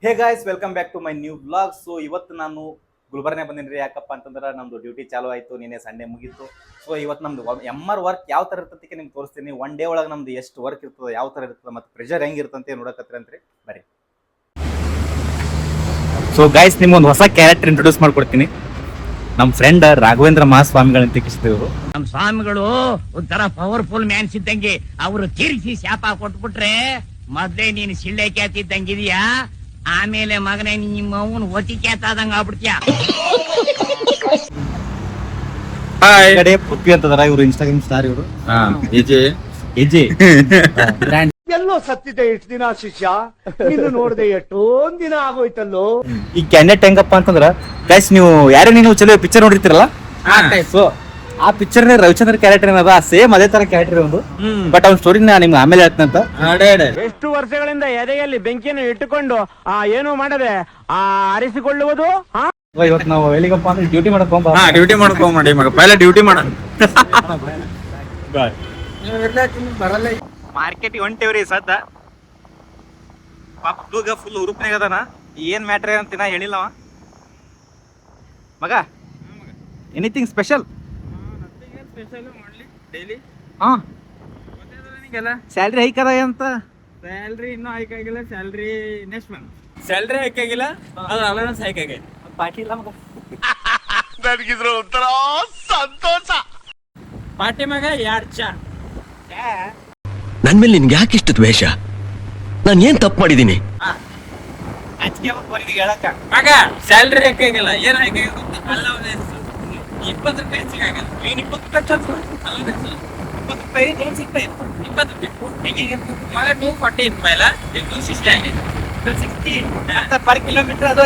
Hey guys, welcome back to my new vlog. So ಇವತ್ತು ನಾನು ಗುಲ್ಬರ್ನೆ ಬಂದಿನಿ. ಯಾಕಪ್ಪ ಅಂತಂದ್ರೆ ನಮ್ದು ಡ್ಯೂಟಿ ಚಾಲು ಆಯಿತು, ನಿನ್ನೆ ಸಂಡೇ ಮುಗೀತು. ಸೊ ಇವತ್ತು ನಮ್ದು ವರ್ಕ್ ಯಾವ ಥರ ಇರ್ತದಕ್ಕೆ ನಿಮ್ಗೆ ತೋರಿಸ್ತೀನಿ. ಒನ್ ಡೇ ಒಳಗೆ ನಮ್ದು ಎಷ್ಟು ವರ್ಕ್ ಇರ್ತದೆ, ಯಾವ ಥರ ಇರ್ತದೆ, ಮತ್ತು ಪ್ರೆಷರ್ ಹೆಂಗಿರ್ತಂತೆ ನೋಡಕತ್ತೀರಂತ್ರಿ. ಬರ್ರಿ. ಸೊ ಗಾಯ್ಸ್, ನಿಮ್ಗೊಂದು ಹೊಸ ಕ್ಯಾರೆಕ್ಟರ್ ಇಂಟ್ರೊಡ್ಯೂಸ್ ಮಾಡ್ಕೊಡ್ತೀನಿ. ನಮ್ಮ ಫ್ರೆಂಡ್ ರಾಘವೇಂದ್ರ ಮಹಾಸ್ವಾಮಿಗಳಂತ ಕಿಸಿದೆವು. ನಮ್ ಸ್ವಾಮಿಗಳು ಒಂಥರ ಪವರ್ಫುಲ್ ಮ್ಯಾನ್ಸ್ ಇದ್ದಂಗೆ. ಅವರು ತೀರಿಸಿ ಶಾಪ ಕೊಟ್ಬಿಟ್ರೆ ಮೊದ್ಲೇ ನೀನು ಸಿಳ್ಳೆ ಕ್ಯಾತಿದ್ದಂಗಿದೀಯಾ, ಆಮೇಲೆ ಮಗನೇ ನಿಮ್ಮ ಅವನು ಒತಿ ಕ್ಯಾತಾದಂಗ ಆಗ್ಬಿಡ್ತೀಯ. ಕಡೆ ಪೃಥ್ವಿ ಅಂತದಾರ ಇವರು, ಇನ್ಸ್ಟಾಗ್ರಾಮ್ ಸ್ಟಾರ್ ಇವರು. ಎಲ್ಲೋ ಸತ್ತಿದೆ ಎಷ್ಟು ದಿನ ಶಿಷ್ಯ, ನೀನು ನೋಡದೆ ಎಷ್ಟೊಂದ್ ದಿನ ಆಗೋಯ್ತಲ್ಲೋ. ಈ ಕ್ಯಾಂಡಿಡೇಟ್ ಹೆಂಗಪ್ಪ ಅಂತಂದ್ರ ಗೈಸ್, ನೀವು ಯಾರೇ ನೀವು ಚಲೋ ಪಿಕ್ಚರ್ ನೋಡಿರ್ತೀರಲ್ಲ, ಸೊ ಆ ಪಿಕ್ಚರ್ ರವಿಚಂದ್ರ ಕ್ಯಾರೆಕ್ಟರ್ ಏನದ ಸೇಮ್ ಅದೇ ತರ ಕ್ಯಾರೆಕ್ಟರ್ ಒಂದು. ಬಟ್ ಅವ್ನ ಸ್ಟೋರಿ ನಿಮ್ಗೆ ಆಮೇಲೆ ಹೇಳ್ತಂತ. ಎಷ್ಟು ವರ್ಷಗಳಿಂದ ಎದೆಯಲ್ಲಿ ಬೆಂಕಿಯನ್ನು ಇಟ್ಟುಕೊಂಡು ಏನು ಮಾಡದೆ ಆರಿಸಿಕೊಳ್ಳುವುದು. ಇವತ್ತು ನಾವು ಎಲ್ಲಿಗಪ್ಪ ಅಂದ್ರೆ ಡ್ಯೂಟಿ ಮಾಡಕ್ ಡ್ಯೂಟಿ ಮಾಡ್ಕೊಂಡ್ ಮಾಡಿ ಮಗ ಪೈಲ ಡ್ಯೂಟಿ ಮಾಡ ಮಾರ್ಕೆಟಿಗೆ ಹೊಂಟೇವ್ರಿ ಸದ್ದ. ಪಾಪ ಹುಡುಗ ಫುಲ್ ಹುರುಪ್ನಾಗ ಅದಾನ. ಏನ್ ಮ್ಯಾಟ್ರ್ ಅಂತ ನಾ ಹೇಳಿಲ್ಲ ಅವ. ಮಗ ಎನಿಥಿಂಗ್ ಸ್ಪೆಷಲ್? ಹಾ, ಸ್ಯಾಲ್ರಿ ಹೈಕ್ ಅದ ಅಂತ. ಸ್ಯಾಲ್ರಿ ಇನ್ನೂ ಹೈಕ್ ಆಗಿಲ್ಲ. Salary next month salary hike ಆಗಿಲ್ಲ, ಅದು ಅಲವೆನ್ಸ್ ಹೈಕ್ ಆಗೈತೆ. ಪಾರ್ಟಿ ಇಲ್ಲ ಮಗ. ನನಗಿದ್ರ ಒಂಥರ ಸಂತೋಷ. ಪಾರ್ಟಿ ಮಗ 2 ಚಾ. ನನ್ ಮೇಲೆ ನಿನ್ಗೆ ಯಾಕೆ ಇಷ್ಟು ದ್ವೇಷ? ನಾನು ಏನ್ ತಪ್ಪು ಮಾಡಿದೀನಿ? ಮಗ ಸ್ಯಾಲ್ರಿ ಹೈಕ್ ಆಗಿಲ್ಲ, ಏನ್ ಹೈಕ್ ಆಗಿಲ್ಲ? ಅಲವೆನ್ಸ್ 20 ರೂಪಾಯಿ ಹೆಚ್ಚಿಗೆ ಆಗಿಲ್ಲ. 20 ರೂಪಾಯಿ ಅಲವೆನ್ಸ್ 20 ರೂಪಾಯಿ ಸಿಗ್ತಾ ಇತ್ತು. 20 ರೂಪಾಯಿ ಹೆಂಗೆ ಮಗ 240 ರೂಪಾಯಿ ಇಲ್ಲ, 260 ಆಗಿದೆ. 260 ಪರ್ ಕಿಲೋಮೀಟರ್ ಅದು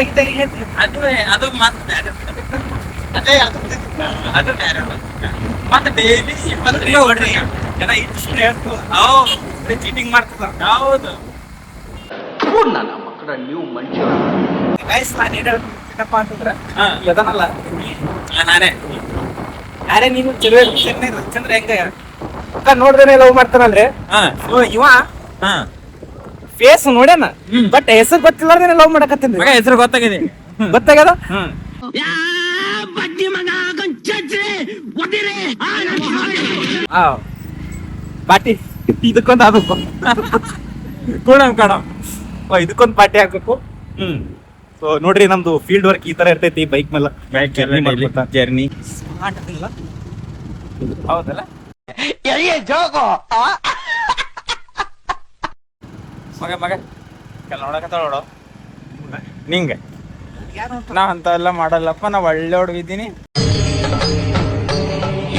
ಅದು ಮತ್ತೆ ಅದು ಬೇರೆ ಮತ್ತೆ ಡೈಲಿ 20 ರೂಪಾಯಿ ಹೊಡ್ರಿ. ಜನ ಇಷ್ಟು ಹೇಳ್ತು ಚೀಟಿಂಗ್ ಮಾಡ್ತದ. ಹೌದು, ನನ್ನ ಮಕ್ಕಳ ನೀವು ಮನುಷ್ಯ. ಗೈಸ್ ನಾನು ಏನಪ್ಪ ಅಂತಂದ್ರೆ ಅದನ್ನಲ್ಲ ನಾನೇ ಯಾರೇ ನೀನು ಚಂದ್ರ ಹೆಂಗ ನೋಡ್ದೇನೆ ಲವ್ ಮಾಡ್ತಾನಲ್ರಿ. ಇವ ಫೇಸ್ ನೋಡ್ಯಾನ, ಬಟ್ ಹೆಸರು ಗೊತ್ತಿಲ್ಲಾರ್ದೇನೆ ಲವ್ ಮಾಡಕತ್ತೀನಿ. ಮಗ ಹೆಸರು ಗೊತ್ತಾಗಿದೆ, ಗೊತ್ತಾಗ್ಯದ. ಪಾರ್ಟಿ ಇದಕ್ಕೊಂದು ಅದಕ್ಕೂ ಕಣ ಇದಕ್ಕೊಂದು ಪಾರ್ಟಿ ಹಾಕ್ಬೇಕು. ಸೊ ನೋಡ್ರಿ, ನಮ್ದು ಫೀಲ್ಡ್ ವರ್ಕ್ ಈ ತರ ಇರ್ತೈತಿ. ಬೈಕ್ ಮೇಲೆ ಜರ್ನಿ ಹೌದಲ್ಲ. ಮಗ ಮಗ ನೋಡಕತ್ತ ನೋಡು ನಿಂಗೆ ನಾ ಅಂತ ಎಲ್ಲ ಮಾಡಲ್ಲಪ್ಪ. ನಾ ಒಳ್ಳೆ ಹುಡುಗಿದ್ದೀನಿ.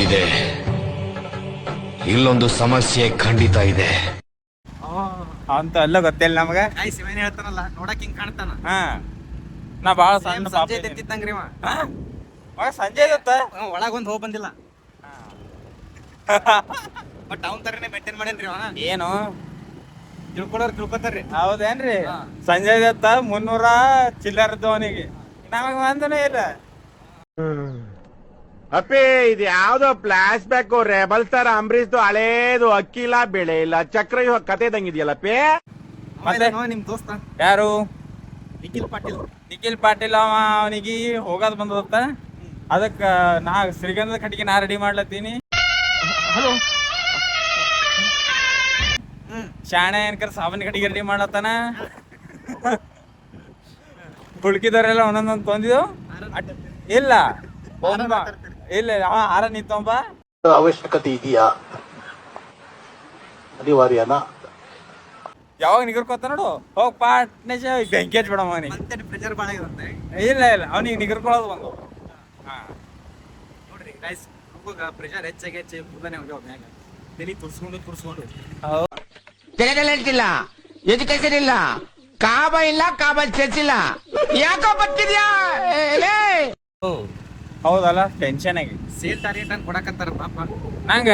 ಇದೆ, ಇಲ್ಲೊಂದು ಸಮಸ್ಯೆ ಖಂಡಿತ ಇದೆ. ಅಂತ ಎಲ್ಲ ಗೊತ್ತಿಲ್ಲ ನಮಗ. ಏನ್ ಹೇಳ್ತಾನಲ್ಲ, ನೋಡಕ್ ಹಿಂಗ್ ಕಾಣ್ತಾನ. ನಾ ಬಾಳ ಸಣ್ಣ ಸಂಜೆ ತೆತ್ತಿದ್ದಂಗ್ರಿ ಇವ. ಮಗ ಸಂಜೆ ದತ್ತ ಒಳಗೊಂದ್ ಹೋಗ್ ಬಂದಿಲ್ಲ, ಬಟ್ ಅವ್ನ ತರನೇ ಮೇಂಟೈನ್ ಮಾಡೇನ್ರಿ ಅವ. ಏನು ತಿಳ್ಕೊಳೋರ್ ತಿಳ್ಕೊತಾರ್ರಿ. ಹೌದೇನ್ರಿ? ಸಂಜಯ್ ದತ್ತ 300 ಚಿಲ್ಲರ್ದು ಅವನಿಗೆ, ನಮಗ ಒಂದನೇ ಇಲ್ಲ. ಅಪ್ಪಿ ಇದು ಯಾವ್ದೋ flash back rebel star Ambareesh ಹಳೇದು. ಅಕ್ಕಿ ಇಲ್ಲ, ಬೆಳೆ ಇಲ್ಲ, ಚಕ್ರ ಇವಾಗ ಕತೆ ಇದ್ದಂಗಿದೆಯಲ್ಲಪ್ಪಿ. ಮತ್ತೆ ನಿಮ್ ದೋಸ್ತ ಯಾರು? ನಿಖಿಲ್ ಪಾಟೀಲ್. ನಿಖಿಲ್ ಪಾಟೀಲ್ ಅವ ಅವನಿಗೆ ಹೋಗೋದ್ ಬಂದದತ್ತ. ಅದಕ್ಕ ನಾ ಶ್ರೀಗಂಧದ ಕಟ್ಟಿಗೆ ನಾ ರೆಡಿ ಮಾಡ್ಲತ್ತೀನಿ. ಶಾಣೆ ಏನ್ಕರ್ ಸಾಬನ್ ಕಟ್ಟಿಗೆ ರೆಡಿ ಮಾಡ್ಲತ್ತಾನ. ಹುಡುಕಿದವರೆಲ್ಲ ಒಂದೊಂದೊಂದು ತೊಂದಿದ್ದು ಇಲ್ಲ ಇಲ್ಲ ಅವ ಹಾರ ನಿಂತೊಂಬ. ಅವಶ್ಯಕತೆ ಇದೆಯಾ? ಅನಿವಾರ್ಯನಾ? ಯಾವಾಗ ನಿಗರ್ಕೋತ ನೋಡು, ಹೋಗ್ ಪಾಟ್ನೆ ಬೆಂಕಿ ಹಚ್ಬಿಡಮ್ಮ ಅವನಿಗೆ. ಪ್ರೆಷರ್ ಬಾಳ ಇರುತ್ತೆ. ಇಲ್ಲ ಇಲ್ಲ ಅವನಿಗೆ ನಿಗರ್ಕೊಳ್ಳೋದು ಬಂದು. ನೋಡ್ರಿ ಗೈಸ್, ಪ್ರೆಷರ್ ಹೆಚ್ಚಾಗಿ ಕೂದನೆ ಹೋಗ್ಯಾವ ಮ್ಯಾಗ. ತಲೆ ತುರ್ಸ್ಕೊಂಡು ತಿಳಿದಿಲ್ಲ, ಎಜುಕೇಶನ್ ಇಲ್ಲ, ಕಾಬ ಇಲ್ಲ, ಕಾಬಲ್ ಚರ್ಚಿಲ್ಲ, ಯಾಕೋ ಬರ್ತಿದ್ಯಾ? ಹೌದಲ್ಲ, ಟೆನ್ಷನ್ ಆಗಿ ಸೇಲ್ ಟಾರ್ಗೆಟ್ ಅಂತ ಕೊಡಕತ್ತಾರ ಪಾಪ. ನಂಗ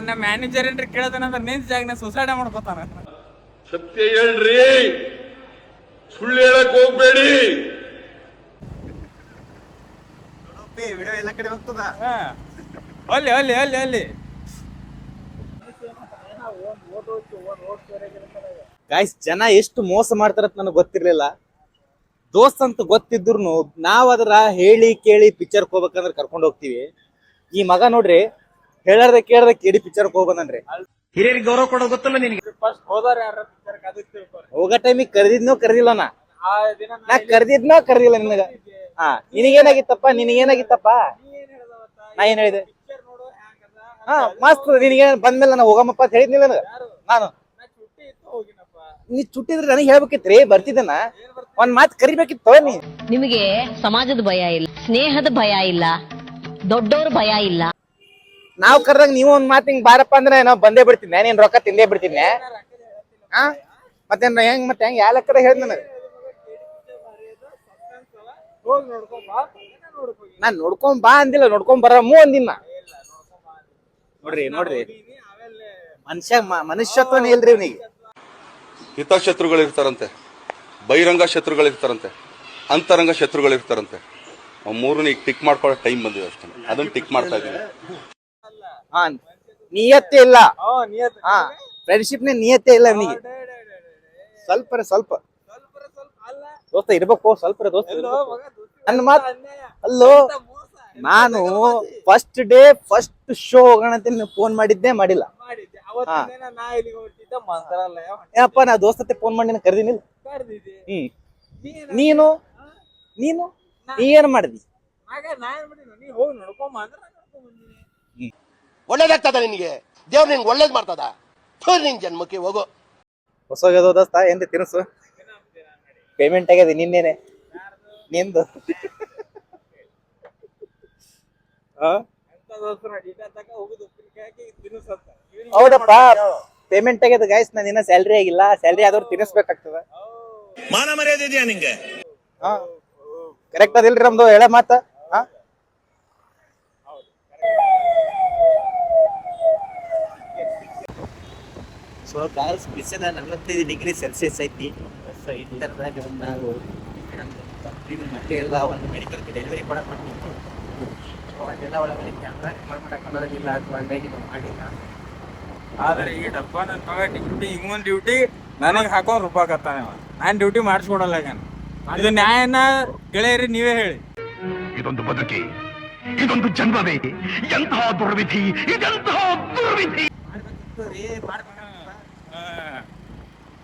ನಮ್ಮ ಮ್ಯಾನೇಜರ್ ಏನ್ರಿ ಕೇಳತಾನಂದ್ರ ನಿಂತ ಜಾಗನ ಸುಸೈಡ್ ಮಾಡ್ಕೋತಾನ. ಸತ್ಯ ಹೇಳ್ರಿ, ಸುಳ್ಳು ಹೇಳಕ್ ಹೋಗ್ಬೇಡಿ. ವಿಡಿಯೋ ಎಲ್ಲ ಕಡೆ ಹೋಗ್ತದ. ಅಲ್ಲಿ ಅಲ್ಲಿ ಅಲ್ಲಿ ಅಲ್ಲಿ ಗಾಯ್ಸ್ ಜನ ಎಷ್ಟು ಮೋಸ ಮಾಡ್ತಾರಂತ ನನಗೆ ಗೊತ್ತಿರ್ಲಿಲ್ಲ. ದೋಸ್ತ್ ಅಂತ ಗೊತ್ತಿದ್ರು ನಾವ್ ಅದರ ಹೇಳಿ ಕೇಳಿ ಪಿಕ್ಚರ್ಗೆ ಹೋಗ್ಬೇಕಂದ್ರೆ ಕರ್ಕೊಂಡು ಹೋಗ್ತೀವಿ. ಈ ಮಗ ನೋಡ್ರಿ ಹೇಳಾರ್ದ ಕೇಳ್ದ ಕೇಳಿ ಪಿಕ್ಚರ್ಗೆ ಹೋಗ್ಬಂದ್ರಿ. ಹಿರಿಯರಿಗೆ ಗೌರವ ಕೊಡೋದು ಗೊತ್ತಲ್ಲ ನಿನಗೆ. ಫಸ್ಟ್ ಹೋದಾರ ಯಾರ ಪಿಕ್ಚರ್ ಅದಕ್ಕೆ ತಿಳ್ಕೊರಿ. ಹೋಗೋ ಟೈಮಿಗೆ ಕರೆದಿದ್ನೋ ಕರೆದಿಲ್ಲ ನಾ ಆ ದಿನ ನಾ ಕರೆದಿದ್ನೋ ಕರೆದಿಲ್ಲ ನಿನಗ. ಹಾ ನಿನಗೇನಾಗಿತ್ತಪ್ಪ ನಾ ಏನ್ ಹೇಳಿದೆ? ಪಿಕ್ಚರ್ ನೋಡು ಹ್ಯಾಂಗದ ಹಾ ಮಸ್ತ್ ನಿನಗೇನ್ ಬಂದ್ಮೇಲೆ ನಾನು ಹೋಗಮ್ಮಪ್ಪ ಅಂತ ಹೇಳಿದ್ನಿಲ್ಲ ನನಗ. ನಾನು ನಾ ಚುಟ್ಟಿ ಇತ್ತು ಹೋಗಿನಪ್ಪ. ನೀ ಚುಟ್ಟಿದ್ರೆ ನನಗೆ ಹೇಳ್ಬೇಕಿತ್ರಿ, ಬರ್ತಿದ್ದನ ಒಂದ್ ಮಾತ್ ಕರಿಬೇಕಿತ್ತು. ನೀ ನಿಮಗೆ ಸಮಾಜದ ಭಯ ಇಲ್ಲ, ಸ್ನೇಹದ ಭಯ ಇಲ್ಲ, ದೊಡ್ಡವ್ರ ಭಯ ಇಲ್ಲ. ನಾವ್ ಕರ್ದಾಗ ನೀವು ಒಂದ್ ಮಾತ್ ಹಿಂಗ್ ಬಾರಪ್ಪ ಅಂದ್ರೆ ನಾವ್ ಬಂದೇ ಬಿಡ್ತೀನಿ. ನೀನ್ ರೊಕ್ಕ ತಿಂದೇ ಬಿಡ್ತೀನಿ. ಹಾ ಮತ್ತೇನ್ ಹೆಂಗ್ ಯಾವ ಲೆಕ್ಕದ ಹೇಳ್ ನನಗ. ಹೋಗಿ ನೋಡ್ಕೊ ಬಾ ನೋಡ್ಕೊ. ನಾನ್ ನೋಡ್ಕೊಂಡ್ ಬಾ ಅಂದಿಲ್ಲ, ನೋಡ್ಕೊಂಡ್ ಬರಮು ಅಂದಿನ. ನೋಡ್ರಿ ಮನುಷ್ಯತ್ವನೇ ಇಲ್ರಿ ಇವ್ನಿಗೆ. ಹಿತಶತ್ರುಗಳಿರ್ತಾರಂತೆ, ಬಹಿರಂಗ ಶತ್ರುಗಳಿರ್ತಾರಂತೆ, ಅಂತರಂಗ ಶತ್ರುಗಳಿರ್ತಾರಂತೆ. ಮೂರನ್ನ ಈಗ ಟಿಕ್ ಮಾಡ್ಕೊಳ್ಳೋ ಟೈಮ್ ಬಂದಿದೆ ಅಷ್ಟೇ. ಅದನ್ನ ಟಿಕ್ ಮಾಡ್ತಾ ಇದ್ದೀನಿ. ಹಾ ನಿಯತ್ತೆ ಇಲ್ಲ. ನಿಯತ್ ಹಾ ಫ್ರೆಂಡ್ಶಿಪ್ ನೇ ನಿಯತ್ತೆ ಇಲ್ಲ ಇವನಿಗೆ. ಸ್ವಲ್ಪ ಅಲ್ಲ ದೋಸ್ತ ಇರ್ಬೇಕು, ಸ್ವಲ್ಪ ದೋಸ್ತ ಎಲ್ಲೋ ಮಗ ನನ್ನ ಮಾತ್ ಅಲ್ಲೋ. ನಾನು ಫಸ್ಟ್ ಡೇ ಫಸ್ಟ್ ಶೋ ಹೋಗೋಣ ಅಂತ ಫೋನ್ ಮಾಡಿದ್ದೆ, ಮಾಡಿಲ್ಲ. ಮಾಡಿದ್ದೆ ಅವತ್ತಿನ ದಿನ ನಾ ಇಲ್ಲಿಗೆ ಹೊರಟಿದ್ದ ಮಂತ್ರಾಲಯ ಏನಪ್ಪ ನಾ ದೋಸ್ತತೆ ಫೋನ್ ಮಾಡಿ ಕರೆದಿನಿಲ್ಲ. ಕರ್ದಿದ್ದೆ ನೀನು ನೀ ಏನ್ ಮಾಡಿದಿ? ಆಗ ನಾ ಏನ್ ಮಾಡಿದ್ನು, ನೀ ಹೋಗಿ ನೋಡ್ಕೊಂಬ ಅಂದ್ರೆ ನಾ ನೋಡ್ಕೊಂಡ್ ಬಂದಿನಿ. ಒಳ್ಳೇದಾಗ್ತದ ನಿನಗೆ, ದೇವ್ರು ನಿಂಗೆ ಒಳ್ಳೇದ್ ಮಾಡ್ತದ. ನಿನ್ ಜನ್ಮಕ್ಕೆ ಹೋಗೋ. ಹೊಸೋಗ್ಯದ ದೋಸ್ತ ಏನ್ರಿ ತಿನ್ಸು? ಪೇಮೆಂಟ್ ಆಗ್ಯದ ನಿನ್ನೇನೆ ನಿಂದು. ಎಂತ ದೋಸ್ತರ ಡೀಟೇಲ್ ತಕ ಹೋಗುದು ಉಪ್ಪಿನಕಾಯಿ ಹಾಕಿ ತಿನ್ನಿಸತ್ತ. ಹೌದಪ್ಪ ಪೇಮೆಂಟ್ ಆಗ್ಯದ ಗಾಯ್ಸ್. ನಾನು ಇನ್ನ ಸ್ಯಾಲ್ರಿ ಆಗಿಲ್ಲ. ಸ್ಯಾಲ್ರಿ ಆದವ್ರು ತಿನ್ನಿಸ್ಬೇಕಾಗ್ತದ. ಮಾನ ಮರ್ಯಾದೆ ಇದೆಯಾ ನಿಂಗೆ? ಹಾ ಕರೆಕ್ಟ್ ಅದಿಲ್ರಿ ನಮ್ದು ಹೇಳ ಮಾತ. ಹಾ ಸೊ ಗಾಯ್ಸ್ ಬಿಸಿಲ 45 ಡಿಗ್ರಿ ಸೆಲ್ಸಿಯಸ್ ಐತಿ. ಸೊ ಇಂಟರ್ದಾಗ ನಾವು ಮತ್ತೆ ಎಲ್ಲ ಒಂದು ಮೆಡಿಕಲ್ ಡೆಲಿವರಿ ಕೂಡ ಮಾಡ್ತೀವಿ. ಅದೆಲ್ಲ ಒಳಗಡೆ ಕ್ಯಾಮ್ರಾ ಮಾಡಕ್ಕಾಗೋದಿಲ್ಲ ಅಥವಾ ಹಂಗಾಗಿ ನಾವು ಮಾಡಿಲ್ಲ. ಆದ್ರೆ ಈ ಡಬ್ಬ ನನ್ನ ಮಗ ಡ್ಯೂಟಿ ಈಗ ಮುಂದ್ ಡ್ಯೂಟಿ ನನಗೆ ಹಾಕೊಂಡ್ ರೂಪಾಕತ್ತಾನೆ. ನಾನ್ ಡ್ಯೂಟಿ ಮಾಡಿಸ್ಕೊಡಲ್ಲ. ಇದು ನ್ಯಾಯನ ಗೆಳೆಯರಿ ನೀವೇ ಹೇಳಿ. ಇದೊಂದು ಬದುಕಿ, ಇದೊಂದು ಜನ್ಮವೇ, ಎಂತಹ ದುರ್ವಿಧಿ, ಇದೆಂತಹ ದುರ್ವಿಧಿ.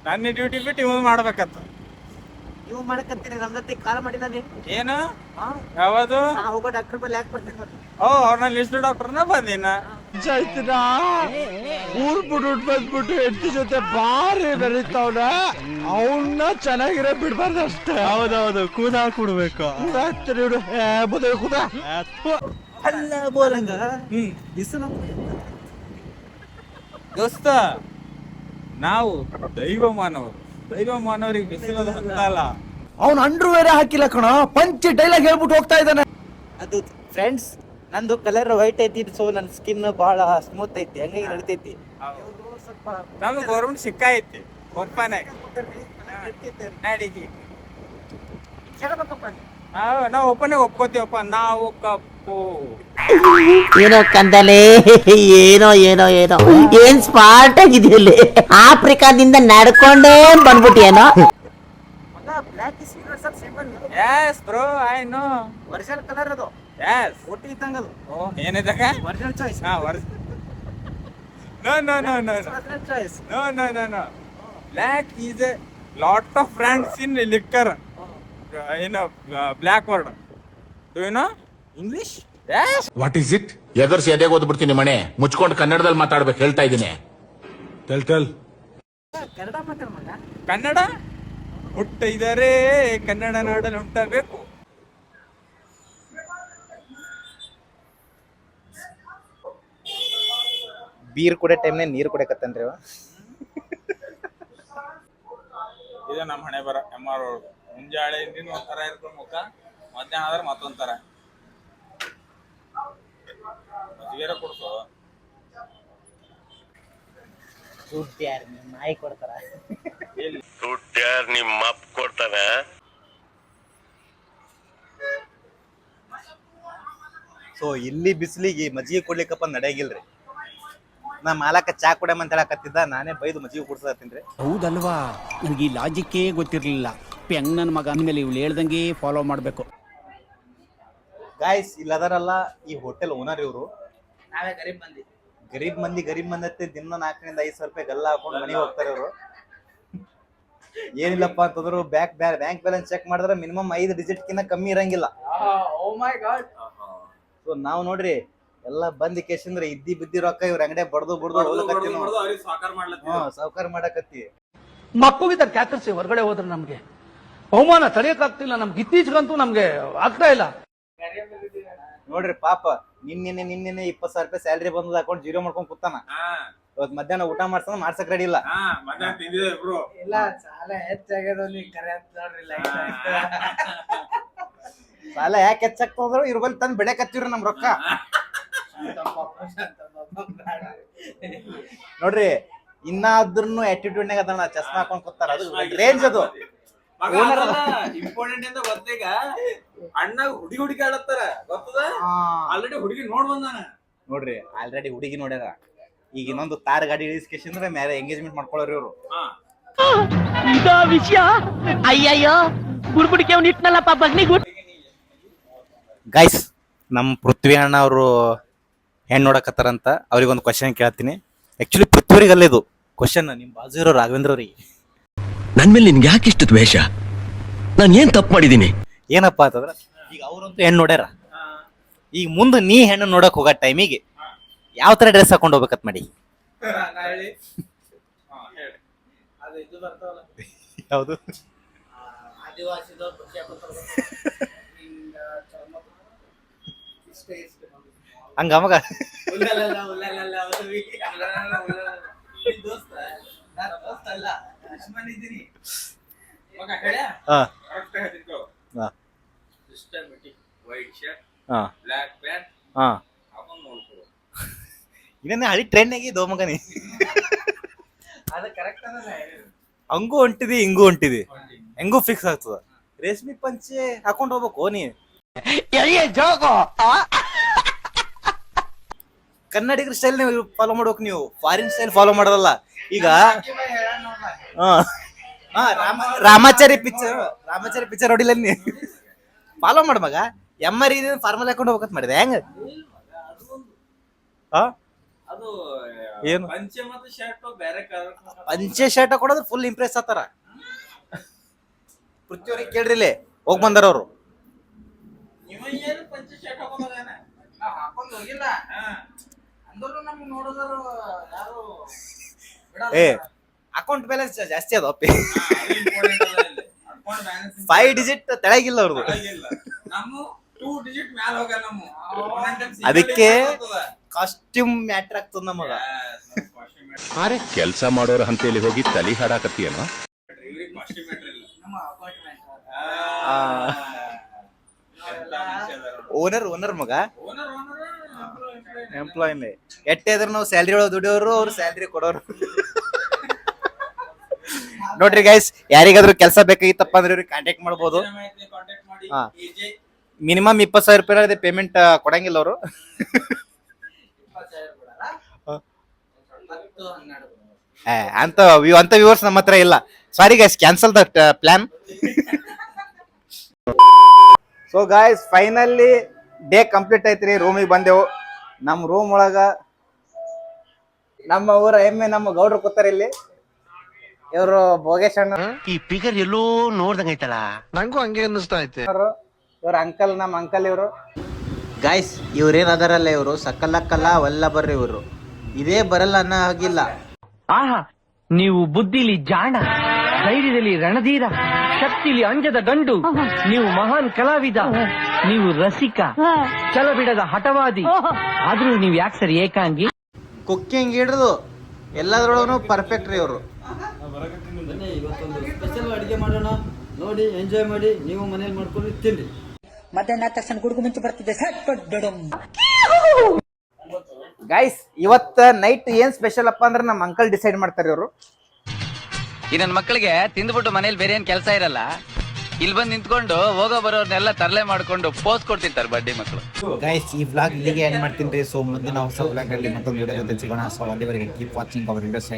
ನನ್ನ ಡ್ಯೂಟಿ ಬಿಟ್ಟು ಇವ್ ಮಾಡ್ಬೇಕತ್ತ. ನೀವು ಮಾಡಕತ್ತೀರಿ ನಮ್ಮ ಜೊತೆ ಕಾಲ್ ಮಾಡಿಲ್ಲ ನೀನು? ಏನು ಯಾವುದು? ಹೋಗೋ ಡಾಕ್ಟರ್ ಬಲ್ಲಿ ಯಾಕೆ ಬರ್ತೀನಿ? ಓ ಅವ್ರನ್ನ ಲಿಸ್ಟ್ ಡಾಕ್ಟರ್ನ ಬಂದಿನ ಊರ್ ಬಂದ್ಬಿಟ್ಟು ಹೆಂಡತಿ ಜೊತೆ ಬಾರಿ ಬೆರೀತಾವ್ನ. ಅವನ್ನ ಚೆನ್ನಾಗಿರೋ ಬಿಡ್ಬಾರ್ದು ಅಷ್ಟೇ. ಹೌದೌದು ಕೂದಾ ಕೊಡ್ಬೇಕು. ಅಲ್ಲ ಬೋಲಂಗ ಬಿಸಿಲು ದೋಸ್ತ, ನಾವು ದೈವ ಮಾನವರಿಗೆ ಬಿಸಿಲದ ಹತ್ತಲ್ಲ. ಅವ್ನ ಅಂಡ್ರು ಬೇರೆ ಹಾಕಿಲ್ಲ ಕಣ, ಪಂಚ್ ಡೈಲಾಗ್ ಹೇಳ್ಬಿಟ್ಟು ಹೋಗ್ತಾ ಇದ್ದಾನೆ. ಅದು ಫ್ರೆಂಡ್ಸ್ ನಂದು ಕಲರ್ ವೈಟ್ ಐತಿ. ಸೊ ನನ್ನ ಸ್ಕಿನ್ ಬಹಳ ಸ್ಮೂತ್ ಐತಿ, ಹಂಗಾಗಿ ನಡಿತೈತಿ. ನಮ್ದು ಗೌರ್ಮೆಂಟ್ ಸಿಕ್ಕೈತಿ ಒಪ್ಪನಾಗ ನಡಿಗೆ. ನಾವು ಒಪ್ಪನೆ ಒಪ್ಕೋತೀವಪ್ಪ. ನಾವು ಕಪ್ಪು ಏನೋ ಕಂದಲೆ, ಏನೋ ಏನೋ ಏನೋ ಏನ್ ಸ್ಮಾರ್ಟ್ ಆಗಿದೆಯಲ್ಲಿ. ಆಫ್ರಿಕಾದಿಂದ ನಡ್ಕೊಂಡೇ ಬಂದ್ಬಿಟ್ಟಿಯೇನೋ. Yes bro I know. Original colour ಅದು. ಎಸ್ ಒಟ್ಟಿ ಇದ್ದಂಗದು. ಏನಿದಕ್ಕ ಒರಿಜಿನಲ್ ಚಾಯ್ಸ್. ಹಾ No. Original choice. No. Black is a lot of brands in liquor. Black word. Do you know English? Yes. What is it? ಎದರ್ಸಿ ಎದೆಗೆ ಓದ್ಬಿಡ್ತೀನಿ ಮನೆ ಮುಚ್ಕೊಂಡು ಕನ್ನಡದಲ್ಲಿ ಮಾತಾಡ್ಬೇಕು ಹೇಳ್ತಾ ಇದ್ದೀನಿ. ಟೆಲ್ ಕನ್ನಡ ಮಾತಾಡ ಮಗ. ಕನ್ನಡ ಹುಟ್ಟಿದರೆ ಕನ್ನಡ ನಾಡಲ್ಲಿ ಹುಟ್ಟಬೇಕು. ಬೀರ್ ಕುಡಿಯೋ ಟೈಮ್ನಾಗ ನೀರು ಕುಡಿಯಕತ್ತನ್ರಿ ಅವ. ಇದು ನಮ್ಮ ಹಣೆ ಬರ. ಎಮ್ಮಾರು ಮುಂಜಾಳೆ ಒಂಥರ ಇರ್ತದೆ ಮುಖ, ಮಧ್ಯಾಹ್ನ ಆದ್ರೆ ಮತ್ತೊಂಥರ. ಮಜ್ಜಿಗೆರ ಕೊಡ್ಸೋ. ದುಡ್ಡು ಯಾರು ನಾಯಿ ಕೊಡ್ತಾರ? ದುಡ್ಡು ಯಾರು ನಿಮ್ಮ ಅಪ್ಪ ಕೊಡ್ತಾನೆ? ಸೊ ಇಲ್ಲಿ ಬಿಸಿಲಿಗೆ ಮಜ್ಜಿಗೆ ಕೊಡ್ಲಿಕ್ಕಪ್ಪ ನಡೆಯಂಗಿಲ್ರಿ. ನಾ ಮಾಲಕ ಚಾ ಕುಡಿಯಮ್ ಅಂತ ಹೇಳಕತ್ತಿದ್ದ, ನಾನೇ ಬೈದು ಮಜ್ಜಿಗೆ ಕುಡ್ಸತ್ತೀನಿ. ಹೌದಲ್ವಾ, ನನಗೆ ಈ ಲಾಜಿಕ್ಕೇ ಗೊತ್ತಿರಲಿಲ್ಲ. ಹೆಂಗ್ ನನ್ನ ಮಗ ಅಂದ್ಮೇಲೆ ಇವಳು ಹೇಳ್ದಂಗೆ ಫಾಲೋ ಮಾಡಬೇಕು. ಗಾಯ್ಸ್ ಇಲ್ಲದಾರಲ್ಲ ಈ ಹೋಟೆಲ್ ಓನರ್ ಇವರು. ನಾವೇ ಗರೀಬ್ ಮಂದಿ ಗರೀಬ್ ಮಂದಿ ಅತ್ತೆ ದಿನ 4 ರಿಂದ 5 ಸಾವಿರ ರೂಪಾಯಿ ಗಲ್ಲ ಹಾಕೊಂಡು ಮನೆಗೆ ಹೋಗ್ತಾರೆ ಇವರು. ಏನಿಲ್ಲಪ್ಪ ಅಂತಂದ್ರು ಬ್ಯಾಂಕ್ ಬ್ಯಾಲೆನ್ಸ್ ಚೆಕ್ ಮಾಡಿದ್ರೆ ಮಿನಿಮಮ್ 5 ಡಿಜಿಟ್ ಕಿನ್ನ ಕಮ್ಮಿ ಇರಂಗಿಲ್ಲ. ಓ ಮೈ ಗಾಡ್. ಸೊ ನಾವು ನೋಡ್ರಿ ಎಲ್ಲ ಬಂದ್ ಕೇಸಂದ್ರೆ ಇದ್ದಿ ಬಿದ್ದಿ ರೊಕ್ಕ ಇವ್ರ ಅಂಗಡಿ ಬಡ್ದು ಸಾವುಕಾರ ಮಾಡಕತ್ತಿ. ಮಕ್ಕಳಿಗೆ ಕ್ಯಾಕರ್ಸಿ ಹೊರಗಡೆ ಹೋದ್ರೆ ನಮ್ಗೆ ಅವಮಾನ ತಡೆಯಕ್ಕಾಗ್ತಿಲ್ಲ. ನಮ್ಗೆ ಇತ್ತೀಚೆಗಂತೂ ನಮ್ಗೆ ಆಗ್ತಾ ಇಲ್ಲ. ನೋಡ್ರಿ ಪಾಪ ನಿನ್ನೆ 20 ಸಾವಿರ ರೂಪಾಯಿ ಸ್ಯಾಲ್ರಿ ಬಂದದ ಅಕೌಂಟ್ ಜೀರೋ ಮಾಡ್ಕೊಂಡ್ ಕೂತಾನ. ಇವತ್ ಮಧ್ಯಾಹ್ನ ಊಟ ಮಾಡ್ತಾನ, ಮಾಡ್ಸಕ್ ರೆಡಿ ಇಲ್ಲ. ಇಲ್ಲ ಸಾಲ ಹೆಚ್ಚಾಗ್ಯದ ನೀ ಕರೆ ಅಂತ ನೋಡ್ರಿ. ಸಾಲ ಯಾಕೆ ಹೆಚ್ಚಾಗ್ತದ್ರು ಇವ್ರ ಬಲ್ಲಿ ತಂದ್ ಬೆಳೆಕತ್ತೀವ್ರಿ ನಮ್ ರೊಕ್ಕ. ನೋಡ್ರಿ ಇನ್ನಾದ್ರೂ ಆಟಿಟ್ಯೂಡ್ ನಾಗ ಅದನ್ನ ಚಸ್ಮಾ ಹಾಕೊಂಡ್ ಕೂತಾರ. ಅದು ರೇಂಜ್ ಅದು. ಇಂಪಾರ್ಟೆಂಟ್ ಅಂತ ಗೊತ್ತೀಗ ಅಣ್ಣ ಹುಡುಗಿ ಆಡತ್ತಾರ ಗೊತ್ತದ. ಆಲ್ರೆಡಿ ಹುಡುಗಿ ನೋಡ್ ಬಂದಾನ. ನೋಡ್ರಿ ಆಲ್ರೆಡಿ ಹುಡುಗಿ ನೋಡ್ಯಾರ. ಈಗ ಇನ್ನೊಂದು ತಾರ್ ಗಾಡಿ ಇಳಿಸ್ಕೇಶಂದ್ರೆ ಮೇಲೆ ಎಂಗೇಜ್ಮೆಂಟ್ ಮಾಡ್ಕೊಳ್ಳೋರಿ ಇವ್ರು. ವಿಷಯ ಅಯ್ಯಯ್ಯೋ ಗುಡ್ಗುಡಿಕೆ ಅವ್ನು ಇಟ್ನಲ್ಲಪ್ಪ ಬಗ್ನಿಗೂ. ಗೈಸ್ ನಮ್ಮ ಪೃಥ್ವಿ ಅಣ್ಣ ಅವರು ಹೆಣ್ಣು ನೋಡಕತ್ತಾರಂತ. ಅವ್ರಿಗೊಂದು ಕ್ವಶನ್ ಕೇಳ್ತೀನಿ. ಆಕ್ಚುಲಿ ಪೃಥ್ವಿಗಲ್ಲ ಇದು ಕ್ವಶನ್, ನಿಮ್ ಬಾಜು ಇರೋ ರಾಘವೇಂದ್ರ ಅವ್ರಿಗೆ. ನನ್ ಮೇಲೆ ನಿನ್ಗೆ ಯಾಕೆ ಇಷ್ಟ ದ್ವೇಷ? ನಾನು ಏನ್ ತಪ್ಪು ಮಾಡಿದೀನಿ? ಏನಪ್ಪಾ ಅಂತಂದ್ರ ಈಗ ಅವ್ರಂತೂ ಹೆಣ್ಣು ನೋಡ್ಯಾರ. ಈಗ ಮುಂದೆ ನೀ ಹೆಣ್ಣು ನೋಡಕ್ ಹೋಗೋ ಟೈಮಿಗೆ ಯಾವ ತರ ಡ್ರೆಸ್ ಹಾಕೊಂಡು ಹೋಗ್ಬೇಕತ್ ಮಾಡಿ? ಯಾವುದು ಹಂಗ ಮಗ ಇದನ್ನ ಹಳಿ ಟ್ರೆಂಡ್ ಆಗಿದ್ದು ಮಗನಿ. ಹಂಗೂ ಹೊಂಟಿದಿ ಹಿಂಗೂ ಹೊಂಟಿದಿ, ಹೆಂಗೂ ಫಿಕ್ಸ್ ಆಗ್ತದ. ರೇಷ್ಮಿ ಪಂಚೆ ಹಾಕೊಂಡ್ ಹೋಗ್ಬೇಕು ನೀ. ಕನ್ನಡಿಗರ ಸ್ಟೈಲ್ ಫಾಲೋ ಮಾಡ್ಬೇಕು ನೀವು, ಫಾರಿನ್ ಸ್ಟೈಲ್ ಫಾಲೋ ಮಾಡೋದಲ್ಲ. ಈಗ ರಾಮಾಚಾರಿ ಪಿಕ್ಚರ್ ನೋಡಿಲ್ಲ ನೀ? ಫಾಲೋ ಮಾಡ ಮಗ. ಎಮ್ಮರಿ ಫಾರ್ಮಲ್ ಹಾಕೊಂಡು ಹೋಗ್ಬೇಕಂತ ಮಾಡಿದೆ ಹೆಂಗ? ಏನು ಪಂಚೆ ಶರ್ಟ್ ಹಾಕೊಡೋದು ಫುಲ್ ಇಂಪ್ರೆಸ್ ಆತಾರ. ಪೃಥ್ವಿಯವ್ರಿಗೆ ಕೇಳ್ರಿಲೆ ಹೋಗ್ ಬಂದಾರ ಅವ್ರು. ಏ ಅಕೌಂಟ್ ಬ್ಯಾಲೆನ್ಸ್ ಜಾಸ್ತಿ ಅದ 5 ಡಿಜಿಟ್ ತೆಳಗಿಲ್ಲ ಅವ್ರದ್ದು. ಅದಕ್ಕೆ ಕಾಸ್ಟ್ಯೂಮ್ ಮ್ಯಾಟ್ರ್ ಆಗ್ತದ ನಮಗ. ಕೆಲಸ ಮಾಡೋರ ಹಂತೇಲಿ ಹೋಗಿ ತಲಿ ಹಾಡಾಕತ್ತೀಯನೋ? ಓನರ್ ಮಗ ಎಂಪ್ಲಾಯಿನೇ. ಎಟ್ಟೆದ್ರ ನಾವು ಸ್ಯಾಲ್ರಿ ಒಳಗೆ ದುಡಿಯೋರು, ಅವ್ರು ಸ್ಯಾಲ್ರಿ ಕೊಡೋರು. ನೋಡ್ರಿ ಗೈಸ್, ಯಾರಿಗಾದ್ರೂ ಕೆಲಸ ಬೇಕಾಗಿತ್ತಪ್ಪ ಅಂದ್ರೆ ಇವ್ರಿಗೆ ಕಾಂಟ್ಯಾಕ್ಟ್ ಮಾಡ್ಬೋದು. ಮಿನಿಮಮ್ 20 ಸಾವಿರ ರೂಪಾಯಿ ಪೇಮೆಂಟ್ ಕೊಡಂಗಿಲ್ಲ ಅವರು. ಅಂತ ವ್ಯೂವರ್ಸ್ ನಮ್ಮ ಹತ್ರ ಇಲ್ಲ. Sorry guys, cancel the plan. So guys finally day complete ಐತ್ರಿ. ರೂಮಿಗೆ ಬಂದೆವು. ನಮ್ಮ ರೂಮ್ ಒಳಗ ನಮ್ಮ ಊರ ಎಮ್ಮೆ ನಮ್ಮ ಗೌಡ್ರು ಕೂತಾರ ಇಲ್ಲಿ. ಇವರು ಭೋಗೇಶ್ ಅಣ್ಣ. ಈ ಫಿಗರ್ ಎಲ್ಲೋ ನೋಡ್ದಂಗೈತಲ್ಲ, ನಂಗೂ ಹಂಗೆ ಅನ್ನಿಸ್ತಾ ಐತೆ. ಇವ್ರ ಅಂಕಲ್, ನಮ್ಮ ಅಂಕಲ್ ಇವರು. ಗಾಯ್ಸ್ ಇವ್ರೇನ್ ಅದಾರಲ್ಲ, ಇವರು ಸಕ್ಕಲಕ್ಕಲ್ಲ ಒಲ್ಲ ಬರ್ರಿ. ಇವರು ಇದೇ ಬರಲ್ಲ ಅನ್ನೋ ಹಾಗಿಲ್ಲ. ಆಹಾ, ನೀವು ಬುದ್ಧಿಲಿ ಜಾಣ, ಧೈರ್ಯದಲ್ಲಿ ರಣಧೀರ, ಶಕ್ತಿಲಿ ಅಂಜದ ಗಂಡು, ನೀವು ಮಹಾನ್ ಕಲಾವಿದ, ನೀವು ರಸಿಕ, ಛಲ ಬಿಡದ ಹಠವಾದಿ. ಆದ್ರೂ ನೀವು ಯಾಕೆ ಸರ್ ಏಕಾಂಗಿ? ಕುಕ್ಕಿಂಗ್ ಹಿಡಿದು ಎಲ್ಲದ್ರೊಳಗೂ ಪರ್ಫೆಕ್ಟ್ ರೀ ಇವರು. ಇವತ್ತೊಂದು ಸ್ಪೆಷಲ್ ಅಡಿಗೆ ಮಾಡೋಣ, ನೋಡಿ ಎಂಜಾಯ್ ಮಾಡಿ. ನೀವು ಮನೇಲಿ ಮಾಡ್ಕೊಂಡು ತಿನ್ರಿ. ಮಧ್ಯಾಹ್ನ ತಕ್ಷಣ ಗುಡುಗು ಮುಂಚೆ ಬರ್ತಿದ್ದೆ. ಗೈಸ್ ಇವತ್ತ ನೈಟ್ ಏನ್ ಸ್ಪೆಷಲ್ ಅಪ್ಪ ಅಂದ್ರೆ ನಮ್ಮ ಅಂಕಲ್ ಡಿಸೈಡ್ ಮಾಡ್ತಾರೆ. ಇವರು ಈ ನನ್ನ ಮಕ್ಕಳಿಗೆ ತಿಂದ್ಬಿಟ್ಟು ಮನೇಲಿ ಬೇರೆ ಏನ್ ಕೆಲಸ ಇರಲ್ಲ, ಇಲ್ಲಿ ಬಂದು ನಿಂತ್ಕೊಂಡು ಹೋಗೋ ಬರೋರ್ನೆಲ್ಲ ತರಲೆ ಮಾಡ್ಕೊಂಡು ಪೋಸ್ ಕೊಡ್ತಿರ್ತಾರೆ ಬಡ್ಡಿ ಮಕ್ಕಳು. ಗೈಸ್ ಈ ವ್ಲಾಗ್ ಇಲ್ಲಿಗೆ ಎಂಡ್ ಮಾಡ್ತೀನಿ. ಸೊ ಮುಂದಿನ ಹೊಸ ವ್ಲಾಗ್ ಅಲ್ಲಿ ಮತ್ತೊಂದು ವಿಡಿಯೋ ಜೊತೆ ಸಿಗೋಣ. ಸೊ ಅಲ್ಲಿವರೆಗೆ ಕೀಪ್ ವಾಚಿಂಗ್ ಅವರ್ ವಿಡಿಯೋಸ್.